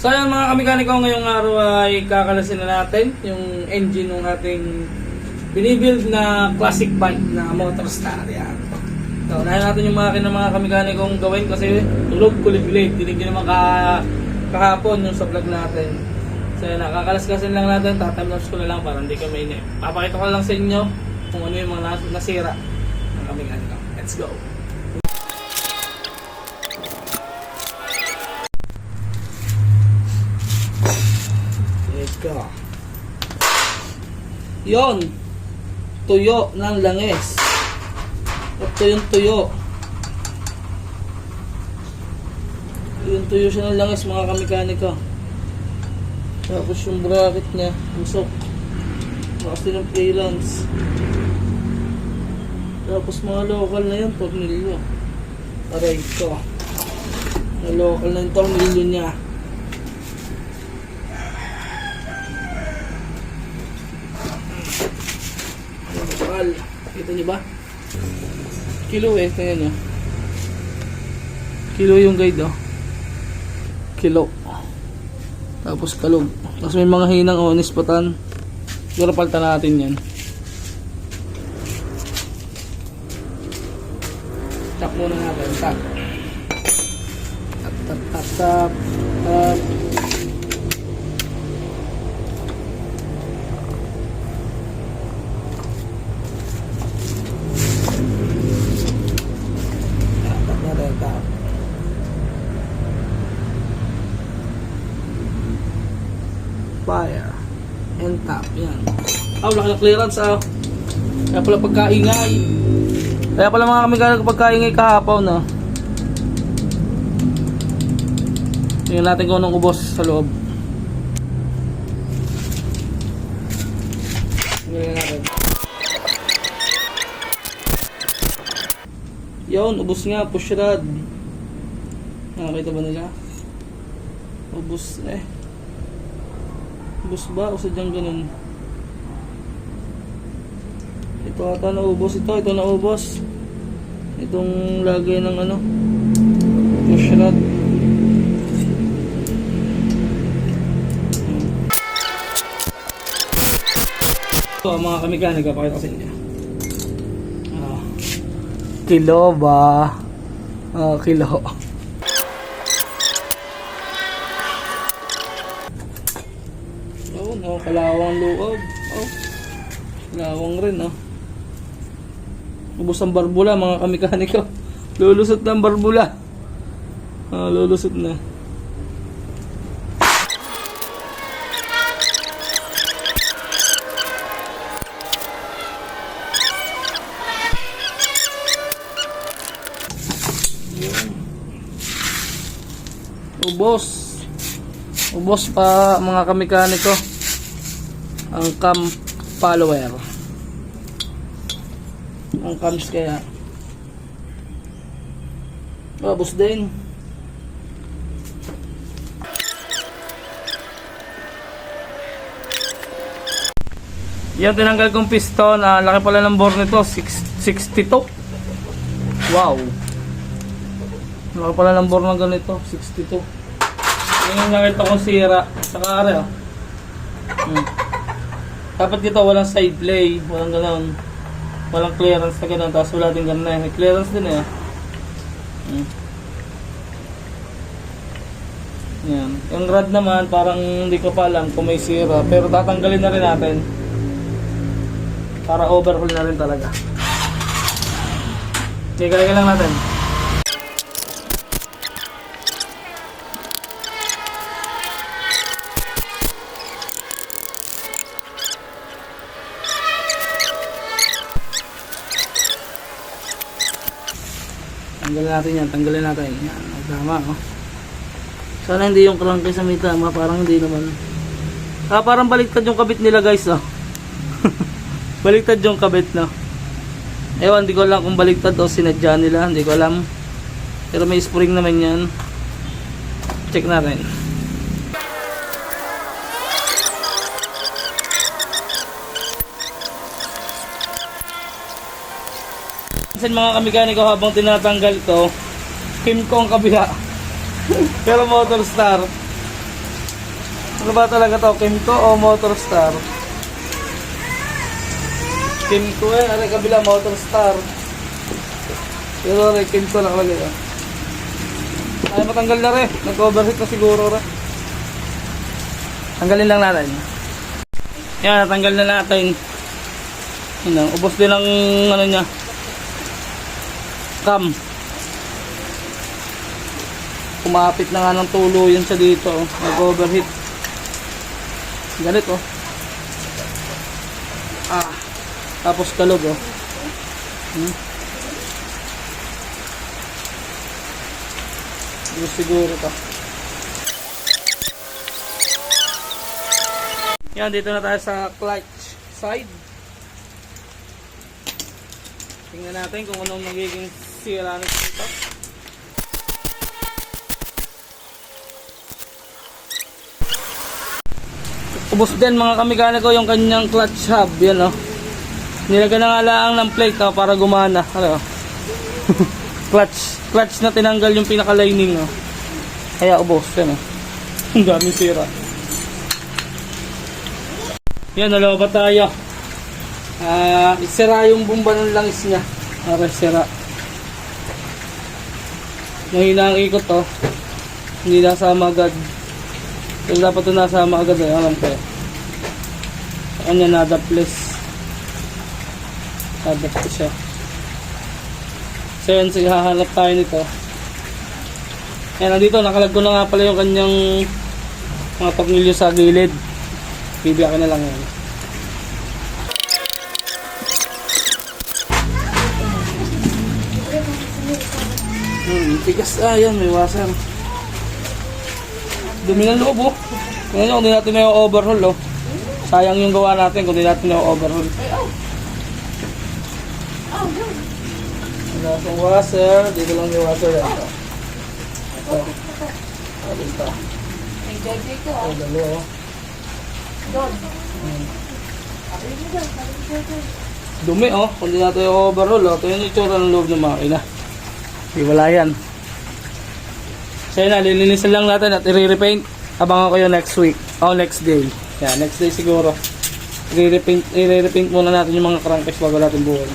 So ayan mga kamekaniko, ngayong araw ay kakalasin na natin yung engine ng ating binibuild na classic bike na Motorstar. Yan. So unahin natin yung makina ng mga kamekanikong gawin kasi tulog kulig-lig. Dinig din naman kahapon yung sa vlog natin. So yan, nakakalaskasin lang natin, tatimelaps ko na lang para hindi ka mainip. Papakita ko lang sa inyo kung ano yung mga nasira ng kamekaniko. Let's go! Ika. Yon, tuyo ng langis. Ito yung tuyo. Yung tuyo siya ng langis mga kamekanika. Tapos yung bracket niya, usok. Kasi ng clearance. Tapos mga local na yun, tornilyo. Aray ko. Mga local na yung tornilyo niya. Kita niyo ba? Kilo eh, tingnan niyo. Kilo yung guide oh. Kilo. Tapos kalog. Tapos may mga hinang onis patan. Siguro palta natin yan. Tap muna natin. Tap. Tap, tap, tap, tap. Tap. Fire and tap. Yan. Laki na clearance Kaya pala pagkaingay. Kaya pala mga kamekanika pagkaingay kahapon no. Tingnan natin kung anong ubos sa loob. Tingnan natin. Yun, ubos nga, push rod. Nakakita ba nila? Ubos ubos ba o sadyang ganun? Ito ata naubos ito naubos. Itong lagay ng push rod. Ito mga kamekanika, pakita ko sa inyo. Kilo ba? Kilo. Kalawang loob. Kalawang rin ubos ang barbula mga kamekaniko. Lulusot na ang barbula. Lulusot na. Ubos pa mga kamekaniko ang cam follower, ang cams kaya ubos din. Yan, tinanggal kong piston. Laki pala ng bore nito, 62. Wow, laki pala ng bore ng ganito, 62. Yan yung nakita kong sira sa kare Dapat dito walang side play, walang gano'n, walang clearance na gano'n, tapos wala din gano'n may clearance din Yan. Yung rod naman parang hindi ko pa alam kung may sira, pero tatanggalin na rin natin para overhaul na rin talaga. Okay, kaya lang natin. Tanggalin natin yan, tama sana hindi yung crankcase sa may tama, parang hindi naman parang baliktad yung kabit nila guys baliktad yung kabit ewan, hindi ko alam kung baliktad o sinadya nila, hindi ko alam, pero may spring naman yan, check natin. Kasi mga kamekaniko, habang tinatanggal ito, Kim ko ang kabila. Pero Motorstar. Ano ba talaga to? Kimco o Motorstar? Kimco eh. Ano kabila? Motorstar. Pero rin, Kimco nakalagay ah. Ay, matanggal na rin. Nag-overheat na siguro rin. Tanggalin lang natin. Yan, natanggal na natin. Yun lang. Ubos din ang ano niya. Cam. Kumapit na nga ng tulo yun siya dito. Oh. Nag-overheat. Galit oh. Ah. Tapos kalog oh. Siguro to. Yan, dito na tayo sa clutch side. Tingnan natin kung anong magiging sira nito. Ubos din mga kamikaniko yung kanyang clutch hub. Yan oh. Nilagyan na nga lang ng plate oh, para gumana. Ano? Clutch na tinanggal yung pinaka-lining oh. Kaya ubos yan oh. Ang daming sira. Yan, naloba tayo. Isira yung bomba ng langis niya. Para sira. Mahina ang ikot oh. Hindi nasama agad. Kung dapat ito nasama agad eh. Alam ko eh. Kanya nadaples. Nadap ko siya. So yan, hahanap tayo nito. Ayan, nandito, nakalag ko na nga pala yung kanyang mga tornilyo sa gilid. Bibiyakin na lang yan. Tigas, yan, may washer. Dumi ng loob oh. Ngayon kung di natin na yung overhaul oh. Sayang yung gawa natin kung di natin na yung overhaul. Wala itong washer. Dito lang yung washer yan. Ito. Ito. Ay, dalo oh. Dumi oh. Kung di natin yung overhaul oh. Ito yung itsura ng loob ng makina. Wala yan. So yun na, lilinisan lang natin at i-repaint. Abangan ko yung next week. O next day. Yeah, next day siguro. I-repaint muna natin yung mga crankcase bago natin buuin.